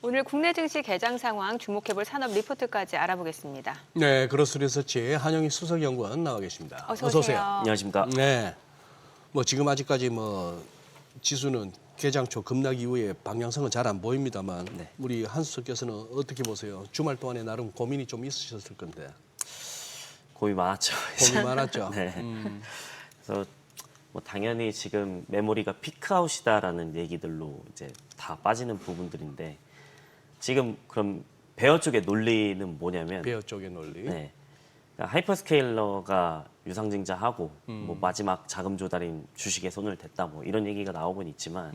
오늘 국내 증시 개장 상황 주목해볼 산업 리포트까지 알아보겠습니다. 네, 그로스 리서치 한영희 수석연구원 나와 계십니다. 어서 오세요. 안녕하십니까. 네, 뭐 지금 아직까지 뭐 지수는 개장 초 급락 이후에 방향성은 잘 안 보입니다만 네. 우리 한 수석께서는 어떻게 보세요? 주말 동안에 나름 고민이 좀 있으셨을 건데. 고민 많았죠. 고민 많았죠. 네. 그래서 뭐 당연히 지금 메모리가 피크아웃이다라는 얘기들로 이제 다 빠지는 부분들인데 지금 그럼 베어 쪽의 논리는 뭐냐면 베어 쪽의 논리. 네. 그러니까 하이퍼스케일러가 유상증자하고 뭐 마지막 자금 조달인 주식에 손을 댔다 뭐 이런 얘기가 나오곤 있지만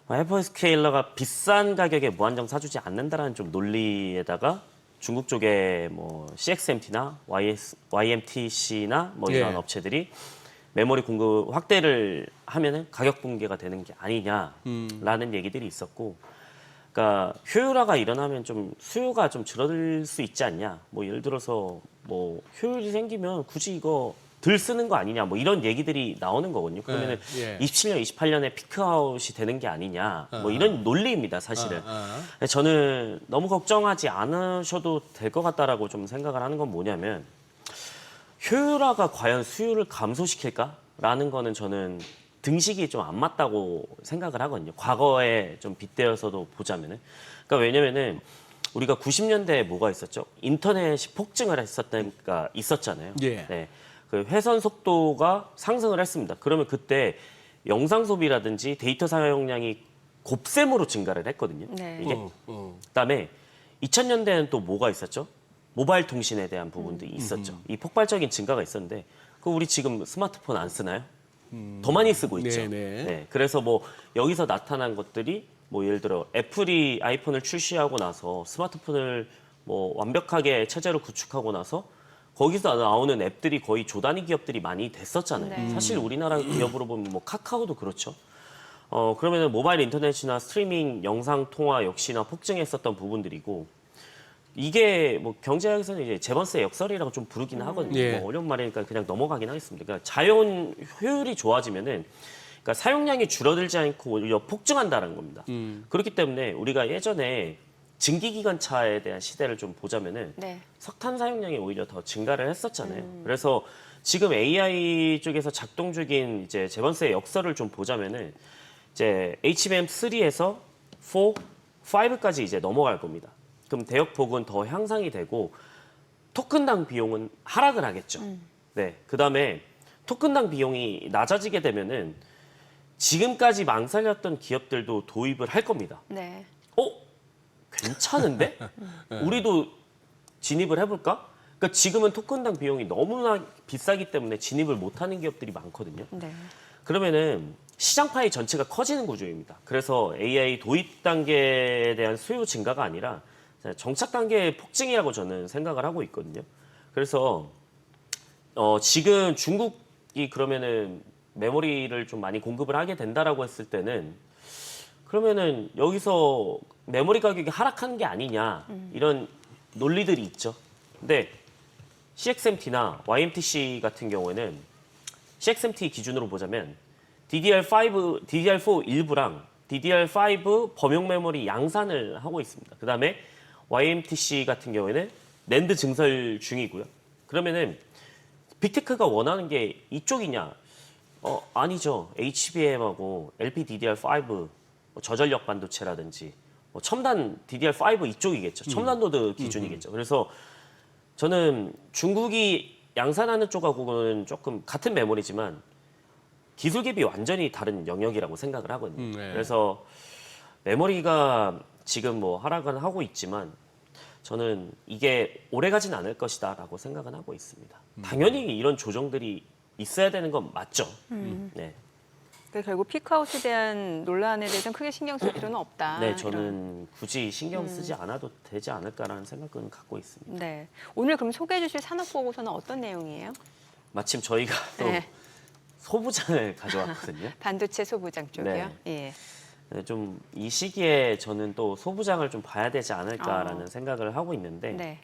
하이퍼스케일러가 비싼 가격에 무한정 사주지 않는다라는 좀 논리에다가 중국 쪽에 뭐 CXMT나 YMTC나 뭐 이런 예. 업체들이 메모리 공급 확대를 하면은 가격 붕괴가 되는 게 아니냐라는 얘기들이 있었고, 그러니까 효율화가 일어나면 좀 수요가 좀 줄어들 수 있지 않냐. 뭐 예를 들어서 뭐 효율이 생기면 굳이 이거 덜 쓰는 거 아니냐. 뭐 이런 얘기들이 나오는 거거든요. 그러면은 예. 27년, 28년에 피크아웃이 되는 게 아니냐. 뭐 이런 논리입니다, 사실은. 저는 너무 걱정하지 않으셔도 될 것 같다라고 좀 생각을 하는 건 뭐냐면 효율화가 과연 수요를 감소시킬까라는 거는 저는 등식이 좀 안 맞다고 생각을 하거든요. 과거에 좀 빗대어서도 보자면은. 그러니까 왜냐면은 우리가 90년대에 뭐가 있었죠? 인터넷이 폭증을 했었다니까 있었잖아요. 예. 네. 그 회선 속도가 상승을 했습니다. 그러면 그때 영상 소비라든지 데이터 사용량이 곱셈으로 증가를 했거든요. 네. 이게. 그다음에 2000년대에는 또 뭐가 있었죠? 모바일 통신에 대한 부분도 있었죠. 이 폭발적인 증가가 있었는데 그 우리 지금 스마트폰 안 쓰나요? 더 많이 쓰고 있죠. 네네. 네, 그래서 뭐 여기서 나타난 것들이 뭐 예를 들어 애플이 아이폰을 출시하고 나서 스마트폰을 뭐 완벽하게 체제로 구축하고 나서 거기서 나오는 앱들이 거의 조단위 기업들이 많이 됐었잖아요. 네. 사실 우리나라 기업으로 보면 뭐 카카오도 그렇죠. 그러면은 모바일 인터넷이나 스트리밍 영상 통화 역시나 폭증했었던 부분들이고, 이게 뭐 경제학에서는 이제 재번세 역설이라고 좀 부르긴 하거든요. 예. 뭐 어려운 말이니까 그냥 넘어가긴 하겠습니다. 그러니까 자연 효율이 좋아지면은 그러니까 사용량이 줄어들지 않고 오히려 폭증한다는 겁니다. 그렇기 때문에 우리가 예전에 증기기관차에 대한 시대를 좀 보자면은 네. 석탄 사용량이 오히려 더 증가를 했었잖아요. 그래서 지금 AI 쪽에서 작동 중인 이제 재번세 역설을 좀 보자면은 이제 HBM3에서 4, 5까지 이제 넘어갈 겁니다. 그럼 대역폭은 더 향상이 되고 토큰당 비용은 하락을 하겠죠. 네. 그다음에 토큰당 비용이 낮아지게 되면은 지금까지 망설였던 기업들도 도입을 할 겁니다. 네. 괜찮은데? 우리도 진입을 해볼까? 그러니까 지금은 토큰당 비용이 너무나 비싸기 때문에 진입을 못하는 기업들이 많거든요. 네. 그러면은 시장 파이 전체가 커지는 구조입니다. 그래서 AI 도입 단계에 대한 수요 증가가 아니라 정착 단계의 폭증이라고 저는 생각을 하고 있거든요. 그래서 지금 중국이 그러면은 메모리를 좀 많이 공급을 하게 된다라고 했을 때는 그러면은 여기서 메모리 가격이 하락하는 게 아니냐 이런 논리들이 있죠. 근데 CXMT나 YMTC 같은 경우에는 CXMT 기준으로 보자면 DDR4 일부랑 DDR5 범용 메모리 양산을 하고 있습니다. 그다음에 YMTC 같은 경우에는 낸드 증설 중이고요. 그러면은 빅테크가 원하는 게 이쪽이냐? 아니죠. HBM하고 LPDDR5 저전력 반도체라든지 첨단 DDR5 이쪽이겠죠. 첨단 노드 기준이겠죠. 그래서 저는 중국이 양산하는 쪽하고는 조금 같은 메모리지만 기술 갭이 완전히 다른 영역이라고 생각을 하거든요. 네. 그래서 메모리가 지금 뭐 하락은 하고 있지만 저는 이게 오래 가진 않을 것이다라고 생각은 하고 있습니다. 당연히 이런 조정들이 있어야 되는 건 맞죠. 네. 그러니까 결국 피크아웃에 대한 논란에 대해서는 크게 신경 쓸 필요는 없다. 네, 저는 굳이 신경 쓰지 않아도 되지 않을까라는 생각은 갖고 있습니다. 네. 오늘 그럼 소개해 주실 산업 보고서는 어떤 내용이에요? 마침 저희가 또 네. 소부장을 가져왔거든요. 반도체 소부장 쪽이요? 예. 네, 좀 이 시기에 저는 또 소부장을 좀 봐야 되지 않을까라는 생각을 하고 있는데 네.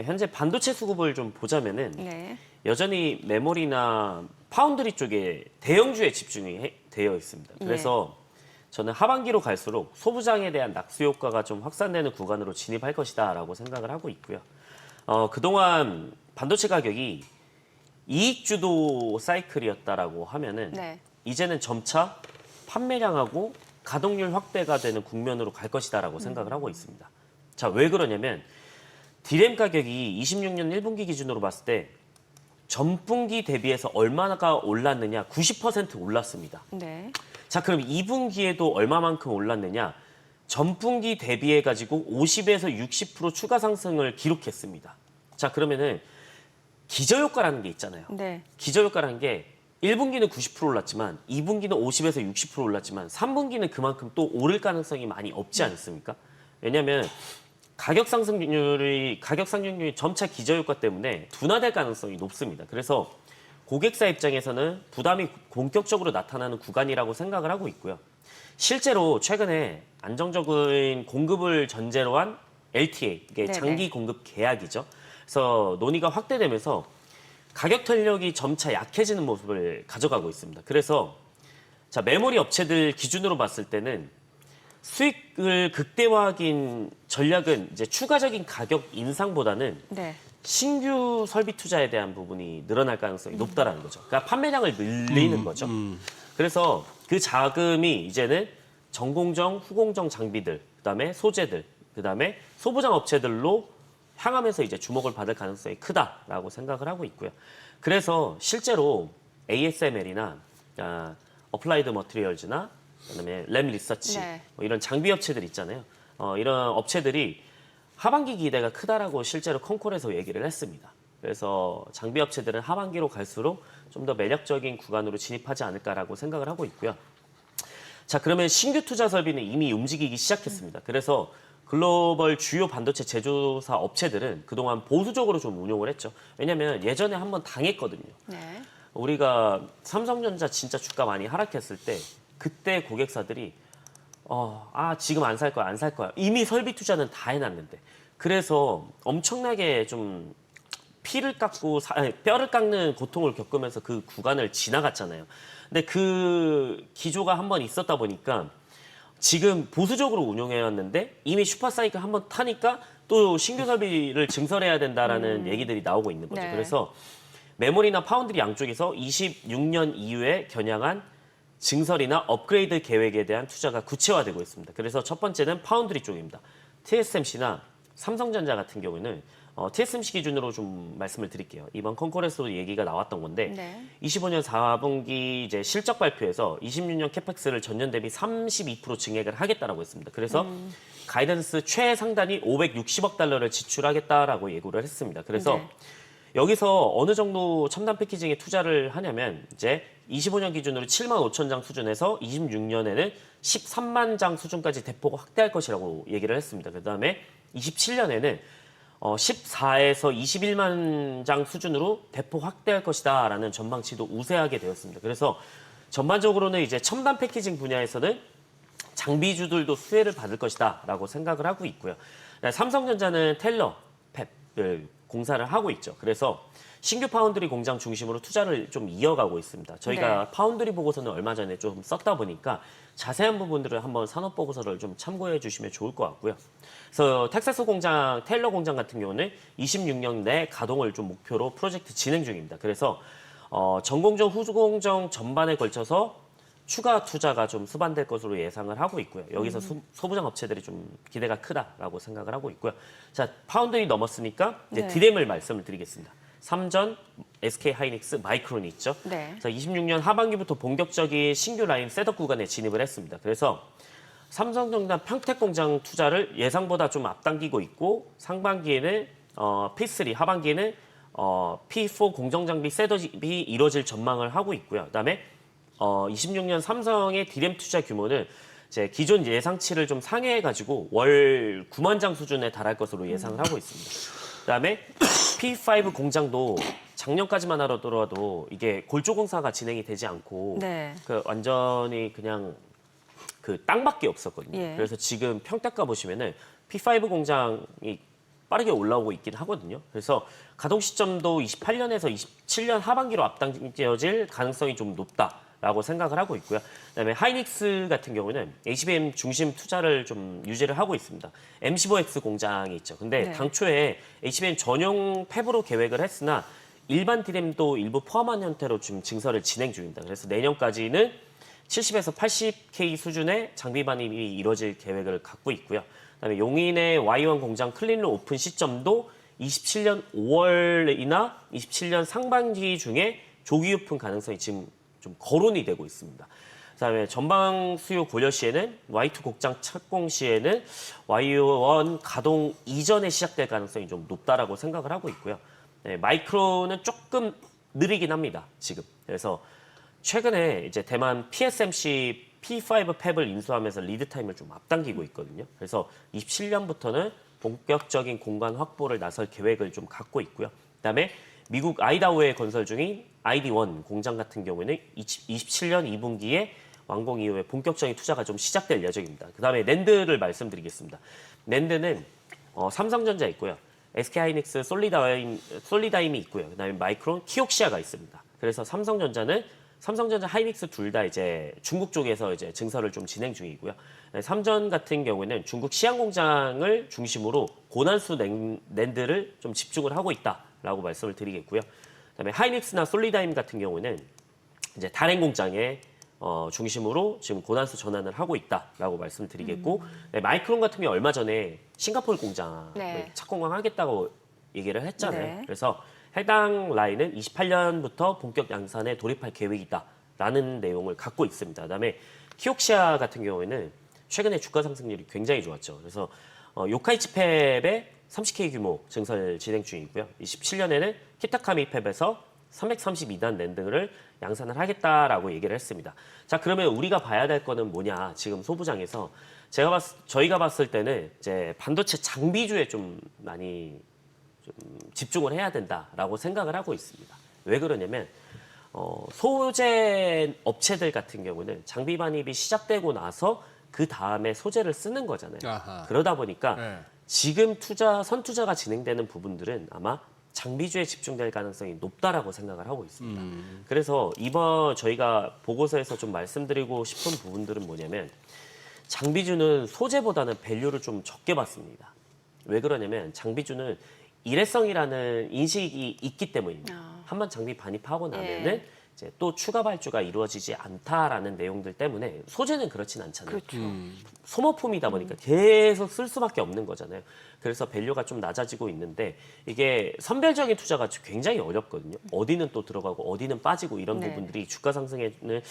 현재 반도체 수급을 좀 보자면은 네. 여전히 메모리나 파운드리 쪽에 대형주에 집중이 되어 있습니다. 그래서 저는 하반기로 갈수록 소부장에 대한 낙수 효과가 좀 확산되는 구간으로 진입할 것이다라고 생각을 하고 있고요. 그동안 반도체 가격이 이익 주도 사이클이었다라고 하면은 네. 이제는 점차 판매량하고 가동률 확대가 되는 국면으로 갈 것이다라고 생각을 하고 있습니다. 자, 왜 그러냐면 디램 가격이 26년 1분기 기준으로 봤을 때 전분기 대비해서 얼마나 올랐느냐? 90% 올랐습니다. 네. 자, 그럼 2분기에도 얼마만큼 올랐느냐? 전분기 대비해 가지고 50에서 60% 추가 상승을 기록했습니다. 자, 그러면은 기저효과라는 게 있잖아요. 네. 기저효과라는 게 1분기는 90% 올랐지만 2분기는 50에서 60% 올랐지만 3분기는 그만큼 또 오를 가능성이 많이 없지 않습니까? 왜냐하면 가격 상승률이 점차 기저효과 때문에 둔화될 가능성이 높습니다. 그래서 고객사 입장에서는 부담이 본격적으로 나타나는 구간이라고 생각을 하고 있고요. 실제로 최근에 안정적인 공급을 전제로 한 LTA, 이게 네네. 장기 공급 계약이죠. 그래서 논의가 확대되면서 가격 탄력이 점차 약해지는 모습을 가져가고 있습니다. 그래서 자, 메모리 업체들 기준으로 봤을 때는 수익을 극대화하긴 전략은 이제 추가적인 가격 인상보다는 네. 신규 설비 투자에 대한 부분이 늘어날 가능성이 높다라는 거죠. 그러니까 판매량을 늘리는 거죠. 그래서 그 자금이 이제는 전공정, 후공정 장비들, 그다음에 소재들, 그다음에 소부장 업체들로 향하면서 이제 주목을 받을 가능성이 크다라고 생각을 하고 있고요. 그래서 실제로 ASML이나 어플라이드 머티리얼즈나 그다음에 램 리서치 네. 뭐 이런 장비 업체들 있잖아요. 이런 업체들이 하반기 기대가 크다라고 실제로 컨콜에서 얘기를 했습니다. 그래서 장비 업체들은 하반기로 갈수록 좀 더 매력적인 구간으로 진입하지 않을까라고 생각을 하고 있고요. 자, 그러면 신규 투자 설비는 이미 움직이기 시작했습니다. 그래서 글로벌 주요 반도체 제조사 업체들은 그동안 보수적으로 좀 운용을 했죠. 왜냐하면 예전에 한번 당했거든요. 네. 우리가 삼성전자 진짜 주가 많이 하락했을 때 그때 고객사들이 지금 안 살 거야, 안 살 거야. 이미 설비 투자는 다 해놨는데. 그래서 엄청나게 좀 뼈를 깎는 고통을 겪으면서 그 구간을 지나갔잖아요. 근데 그 기조가 한번 있었다 보니까 지금 보수적으로 운용해왔는데 이미 슈퍼사이클 한번 타니까 또 신규 설비를 증설해야 된다라는 얘기들이 나오고 있는 거죠. 네. 그래서 메모리나 파운드리 양쪽에서 26년 이후에 겨냥한 증설이나 업그레이드 계획에 대한 투자가 구체화되고 있습니다. 그래서 첫 번째는 파운드리 쪽입니다. TSMC나 삼성전자 같은 경우는 TSMC 기준으로 좀 말씀을 드릴게요. 이번 컨콜에서도 얘기가 나왔던 건데 네. 25년 4분기 이제 실적 발표에서 26년 캐펙스를 전년 대비 32% 증액을 하겠다라고 했습니다. 그래서 가이던스 최상단이 560억 달러를 지출하겠다라고 예고를 했습니다. 그래서 네. 여기서 어느 정도 첨단 패키징에 투자를 하냐면 이제 25년 기준으로 7만 5천 장 수준에서 26년에는 13만 장 수준까지 대폭 확대할 것이라고 얘기를 했습니다. 그다음에 27년에는 14에서 21만 장 수준으로 대폭 확대할 것이다라는 전망치도 우세하게 되었습니다. 그래서 전반적으로는 이제 첨단 패키징 분야에서는 장비주들도 수혜를 받을 것이다라고 생각을 하고 있고요. 삼성전자는 텔러, 팹을 공사를 하고 있죠. 그래서 신규 파운드리 공장 중심으로 투자를 좀 이어가고 있습니다. 저희가 네. 파운드리 보고서는 얼마 전에 좀 썼다 보니까 자세한 부분들을 한번 산업 보고서를 좀 참고해 주시면 좋을 것 같고요. 그래서 텍사스 공장, 테일러 공장 같은 경우는 26년 내 가동을 좀 목표로 프로젝트 진행 중입니다. 그래서 전공정, 후공정 전반에 걸쳐서 추가 투자가 좀 수반될 것으로 예상을 하고 있고요. 여기서 소부장 업체들이 좀 기대가 크다라고 생각을 하고 있고요. 자, 파운드리 넘었으니까 이제 네. 디램을 말씀을 드리겠습니다. 삼전, SK 하이닉스, 마이크론이 있죠. 네. 자, 26년 하반기부터 본격적인 신규 라인 셋업 구간에 진입을 했습니다. 그래서 삼성전자 평택 공장 투자를 예상보다 좀 앞당기고 있고 상반기에는 P3, 하반기에는 P4 공정장비 셋업이 이루어질 전망을 하고 있고요. 그다음에 26년 삼성의 디램 투자 규모는 이제 기존 예상치를 좀 상회해가지고 월 9만 장 수준에 달할 것으로 예상을 하고 있습니다. 그다음에 P5 공장도 작년까지만 하더라도 이게 골조 공사가 진행이 되지 않고 네. 그 완전히 그냥 그 땅밖에 없었거든요. 예. 그래서 지금 평택가 보시면은 P5 공장이 빠르게 올라오고 있긴 하거든요. 그래서 가동 시점도 28년에서 27년 하반기로 앞당겨질 가능성이 좀 높다라고 라고 생각을 하고 있고요. 그다음에 하이닉스 같은 경우는 HBM 중심 투자를 좀 유지를 하고 있습니다. M15X 공장이 있죠. 근데 네. 당초에 HBM 전용 팹으로 계획을 했으나 일반 디램도 일부 포함한 형태로 지금 증설을 진행 중입니다. 그래서 내년까지는 70에서 80K 수준의 장비 반입이 이루어질 계획을 갖고 있고요. 그다음에 용인의 Y1 공장 클린룸 오픈 시점도 27년 5월이나 27년 상반기 중에 조기 오픈 가능성이 지금 좀 거론이 되고 있습니다. 그다음에 전방 수요 고려 시에는 Y2 곡장 착공 시에는 Y1 가동 이전에 시작될 가능성이 좀 높다라고 생각을 하고 있고요. 네, 마이크론은 조금 느리긴 합니다. 지금. 그래서 최근에 이제 대만 PSMC P5 팹을 인수하면서 리드 타임을 좀 앞당기고 있거든요. 그래서 27년부터는 본격적인 공간 확보를 나설 계획을 좀 갖고 있고요. 그다음에 미국 아이다호에 건설 중인 ID1 공장 같은 경우에는 27년 2분기에 완공 이후에 본격적인 투자가 좀 시작될 예정입니다. 그다음에 낸드를 말씀드리겠습니다. 낸드는 삼성전자 있고요. SK하이닉스 솔리다임이 있고요. 그다음에 마이크론, 키옥시아가 있습니다. 그래서 삼성전자 하이닉스 둘 다 이제 중국 쪽에서 이제 증설을 좀 진행 중이고요. 삼전 같은 경우에는 중국 시안 공장을 중심으로 고난수 낸드를 좀 집중을 하고 있다라고 말씀을 드리겠고요. 그다음에 하이닉스나 솔리다임 같은 경우는 이제 다롄 공장에 중심으로 지금 고난수 전환을 하고 있다라고 말씀드리겠고, 네, 마이크론 같은 경우 얼마 전에 싱가포르 공장을 네. 착공하겠다고 얘기를 했잖아요. 네. 그래서 해당 라인은 28년부터 본격 양산에 돌입할 계획이다라는 내용을 갖고 있습니다. 그다음에 키옥시아 같은 경우에는 최근에 주가 상승률이 굉장히 좋았죠. 그래서 요카이치 팹의 30K 규모 증설 진행 중이고요. 27년에는 키타카미 팹에서 332단 낸드를 양산을 하겠다라고 얘기를 했습니다. 자, 그러면 우리가 봐야 될 거는 뭐냐? 지금 소부장에서 저희가 봤을 때는 이제 반도체 장비주에 좀 많이 좀 집중을 해야 된다라고 생각을 하고 있습니다. 왜 그러냐면 소재 업체들 같은 경우는 장비 반입이 시작되고 나서 그 다음에 소재를 쓰는 거잖아요. 아하. 그러다 보니까 네. 지금 선투자가 진행되는 부분들은 아마 장비주에 집중될 가능성이 높다라고 생각을 하고 있습니다. 그래서 이번 저희가 보고서에서 좀 말씀드리고 싶은 부분들은 뭐냐면 장비주는 소재보다는 밸류를 좀 적게 받습니다. 왜 그러냐면 장비주는 일회성이라는 인식이 있기 때문입니다. 한번 장비 반입하고 나면은 이제 또 추가 발주가 이루어지지 않다라는 내용들 때문에 소재는 그렇진 않잖아요. 그렇죠. 소모품이다 보니까 계속 쓸 수밖에 없는 거잖아요. 그래서 밸류가 좀 낮아지고 있는데 이게 선별적인 투자가 굉장히 어렵거든요. 어디는 또 들어가고 어디는 빠지고 이런 네. 부분들이 주가 상승에는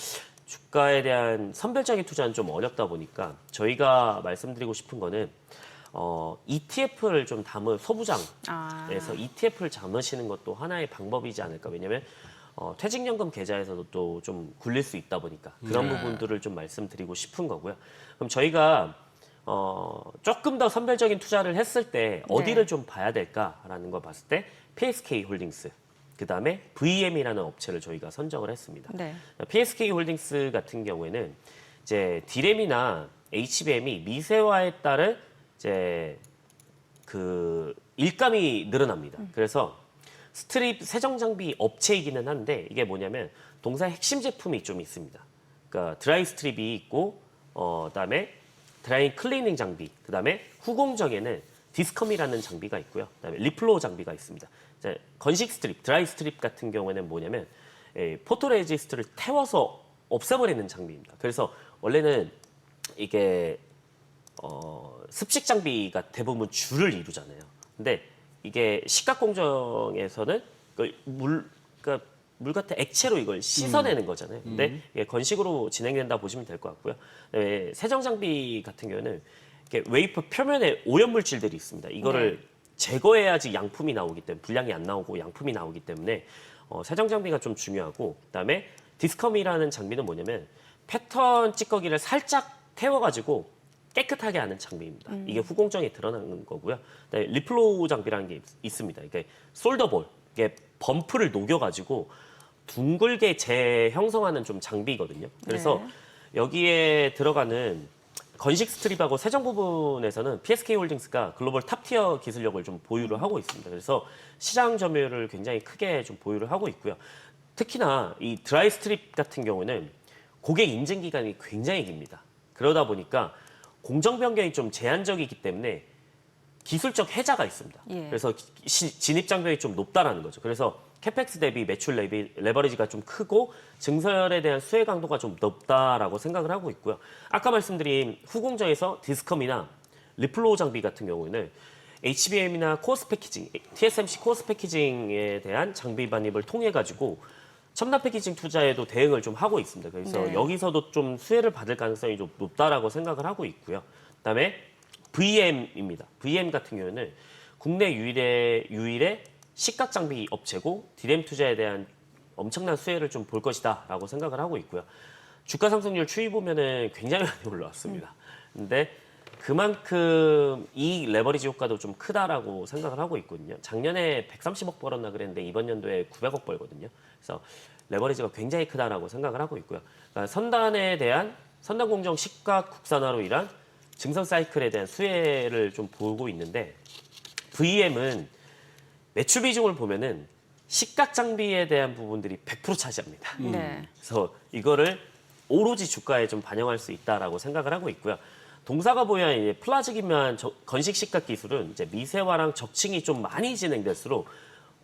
주가에 대한 선별적인 투자는 좀 어렵다 보니까 저희가 말씀드리고 싶은 거는 ETF를 좀 소부장에서 ETF를 담으시는 것도 하나의 방법이지 않을까. 왜냐하면 퇴직연금 계좌에서도 또 좀 굴릴 수 있다 보니까 그런 부분들을 좀 말씀드리고 싶은 거고요. 그럼 저희가 조금 더 선별적인 투자를 했을 때 어디를 좀 봐야 될까라는 걸 봤을 때 PSK 홀딩스, 그 다음에 VM이라는 업체를 저희가 선정을 했습니다. 네. PSK 홀딩스 같은 경우에는 이제 디램이나 HBM이 미세화에 따른 이제 그 일감이 늘어납니다. 그래서 스트립 세정 장비 업체이기는 한데 이게 뭐냐면 동사 핵심 제품이 좀 있습니다. 그러니까 드라이 스트립이 있고 그다음에 드라이 클리닝 장비, 그다음에 후공정에는 디스컴이라는 장비가 있고요. 그다음에 리플로우 장비가 있습니다. 이제 건식 스트립, 드라이 스트립 같은 경우에는 뭐냐면 포토레지스트를 태워서 없애버리는 장비입니다. 그래서 원래는 이게 습식 장비가 대부분 줄을 이루잖아요. 근데 이게 식각 공정에서는 그러니까 물 같은 액체로 이걸 씻어내는 거잖아요. 근데 이게 건식으로 진행된다 보시면 될 것 같고요. 세정 장비 같은 경우는 이렇게 웨이퍼 표면에 오염 물질들이 있습니다. 이거를 제거해야지 양품이 나오기 때문에 분량이 안 나오고 양품이 나오기 때문에 세정 장비가 좀 중요하고, 그다음에 디스컴이라는 장비는 뭐냐면 패턴 찌꺼기를 살짝 태워가지고 깨끗하게 하는 장비입니다. 이게 후공정에 드러나는 거고요. 그다음에 리플로우 장비라는 게 있습니다. 이게 솔더볼, 이게 범프를 녹여가지고 둥글게 재형성하는 좀 장비거든요. 그래서 여기에 들어가는 건식 스트립하고 세정 부분에서는 PSK 홀딩스가 글로벌 탑티어 기술력을 좀 보유를 하고 있습니다. 그래서 시장 점유율을 굉장히 크게 좀 보유를 하고 있고요. 특히나 이 드라이 스트립 같은 경우는 고객 인증 기간이 굉장히 깁니다. 그러다 보니까 공정 변경이 좀 제한적이기 때문에 기술적 해자가 있습니다. 예. 그래서 진입 장벽이 좀 높다라는 거죠. 그래서 캐펙스 대비 매출 레버리지가 좀 크고 증설에 대한 수혜 강도가 좀 높다라고 생각을 하고 있고요. 아까 말씀드린 후공정에서 디스컴이나 리플로우 장비 같은 경우에는 HBM이나 코어스 패키징, TSMC 코어스 패키징에 대한 장비 반입을 통해 가지고 첨단 패키징 투자에도 대응을 좀 하고 있습니다. 그래서 네. 여기서도 좀 수혜를 받을 가능성이 좀 높다라고 생각을 하고 있고요. 그다음에 VM입니다. VM 같은 경우는 국내 유일의 시각 장비 업체고 디램 투자에 대한 엄청난 수혜를 좀 볼 것이다라고 생각을 하고 있고요. 주가 상승률 추이 보면은 굉장히 많이 올라왔습니다. 근데 그만큼 이 레버리지 효과도 좀 크다라고 생각을 하고 있거든요. 작년에 130억 벌었나 그랬는데 이번 연도에 900억 벌거든요. 그래서 레버리지가 굉장히 크다라고 생각을 하고 있고요. 그러니까 선단 공정 시각 국산화로 인한 증선 사이클에 대한 수혜를 좀 보고 있는데 VM은 매출 비중을 보면은 시각 장비에 대한 부분들이 100% 차지합니다. 네. 그래서 이거를 오로지 주가에 좀 반영할 수 있다라고 생각을 하고 있고요. 동사가 보유한 이제 플라즈기면 건식 시각 기술은 이제 미세화랑 적층이 좀 많이 진행될수록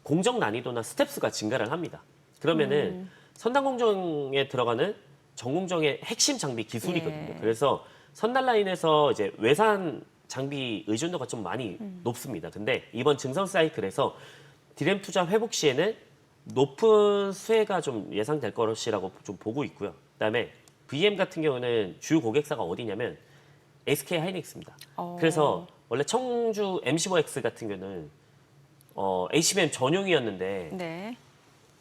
공정 난이도나 스텝스가 증가를 합니다. 그러면은 선단 공정에 들어가는 전공정의 핵심 장비 기술이거든요. 예. 그래서 선단 라인에서 이제 외산 장비 의존도가 좀 많이 높습니다. 근데 이번 증선 사이클에서 디램 투자 회복 시에는 높은 수혜가 좀 예상될 것이라고 좀 보고 있고요. 그다음에 VM 같은 경우는 주요 고객사가 어디냐면 SK 하이닉스입니다. 그래서 원래 청주 M15X 같은 경우는 HBM 전용이었는데 네.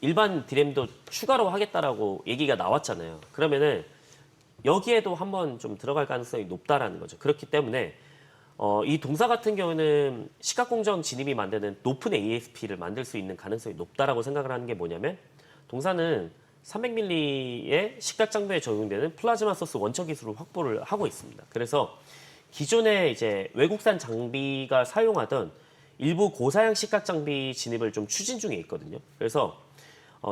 일반 디램도 추가로 하겠다라고 얘기가 나왔잖아요. 그러면은 여기에도 한번 좀 들어갈 가능성이 높다라는 거죠. 그렇기 때문에 이 동사 같은 경우는 시각공정 진입이 만드는 높은 ASP를 만들 수 있는 가능성이 높다라고 생각을 하는 게 뭐냐면 동사는 300mm의 시각 장비에 적용되는 플라즈마 소스 원처 기술을 확보를 하고 있습니다. 그래서 기존에 이제 외국산 장비가 사용하던 일부 고사양 시각 장비 진입을 좀 추진 중에 있거든요. 그래서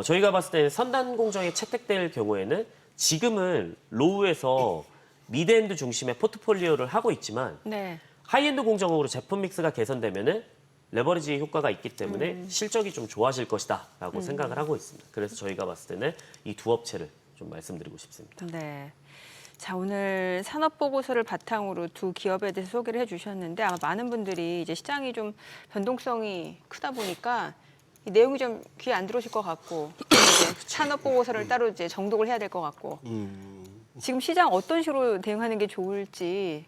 저희가 봤을 때는 선단 공정에 채택될 경우에는 지금은 로우에서 미드엔드 중심의 포트폴리오를 하고 있지만 네. 하이엔드 공정으로 제품 믹스가 개선되면은 레버리지 효과가 있기 때문에 실적이 좀 좋아질 것이다라고 생각을 하고 있습니다. 그래서 저희가 봤을 때는 이 두 업체를 좀 말씀드리고 싶습니다. 네. 자, 오늘 산업 보고서를 바탕으로 두 기업에 대해서 소개를 해주셨는데 아마 많은 분들이 이제 시장이 좀 변동성이 크다 보니까 이 내용이 좀 귀에 안 들어오실 것 같고 이제 산업 보고서를 따로 이제 정독을 해야 될 것 같고 지금 시장 어떤 식으로 대응하는 게 좋을지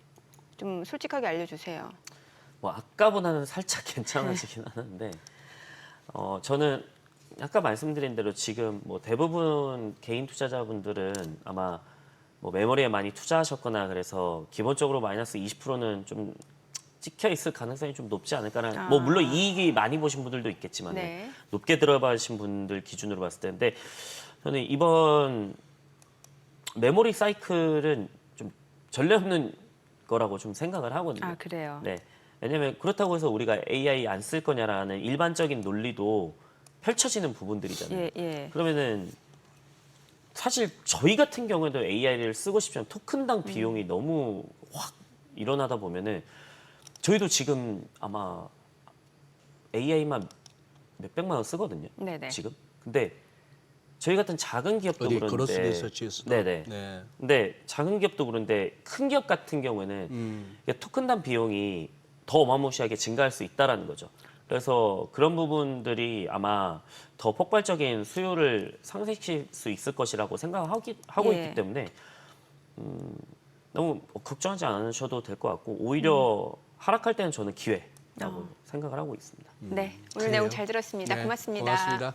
좀 솔직하게 알려주세요. 뭐 아까보다는 살짝 괜찮아지긴 하는데 저는 아까 말씀드린 대로 지금 뭐 대부분 개인 투자자분들은 아마 뭐 메모리에 많이 투자하셨거나 그래서 기본적으로 마이너스 20%는 좀 찍혀 있을 가능성이 좀 높지 않을까라는 뭐 물론 이익이 많이 보신 분들도 있겠지만 네. 높게 들어가신 분들 기준으로 봤을 때 근데 저는 이번 메모리 사이클은 좀 전례 없는 거라고 좀 생각을 하거든요. 아, 그래요? 네. 왜냐면 그렇다고 해서 우리가 AI 안 쓸 거냐라는 일반적인 논리도 펼쳐지는 부분들이잖아요. 예, 예. 그러면은 사실 저희 같은 경우에도 AI를 쓰고 싶지만 토큰당 비용이 너무 확 일어나다 보면은 저희도 지금 아마 AI만 몇백만 원 쓰거든요. 네네. 지금. 근데 저희 같은 작은 기업도 어디 그런데 그로스 리서치에서 네네. 네. 근데 작은 기업도 그런데 큰 기업 같은 경우에는 토큰당 비용이 더 어마무시하게 증가할 수 있다라는 거죠. 그래서 그런 부분들이 아마 더 폭발적인 수요를 상쇄시킬 수 있을 것이라고 생각하고 예. 있기 때문에 너무 걱정하지 않으셔도 될 것 같고 오히려 하락할 때는 저는 기회라고 생각을 하고 있습니다. 네. 오늘 그래요. 내용 잘 들었습니다. 네, 고맙습니다. 고맙습니다.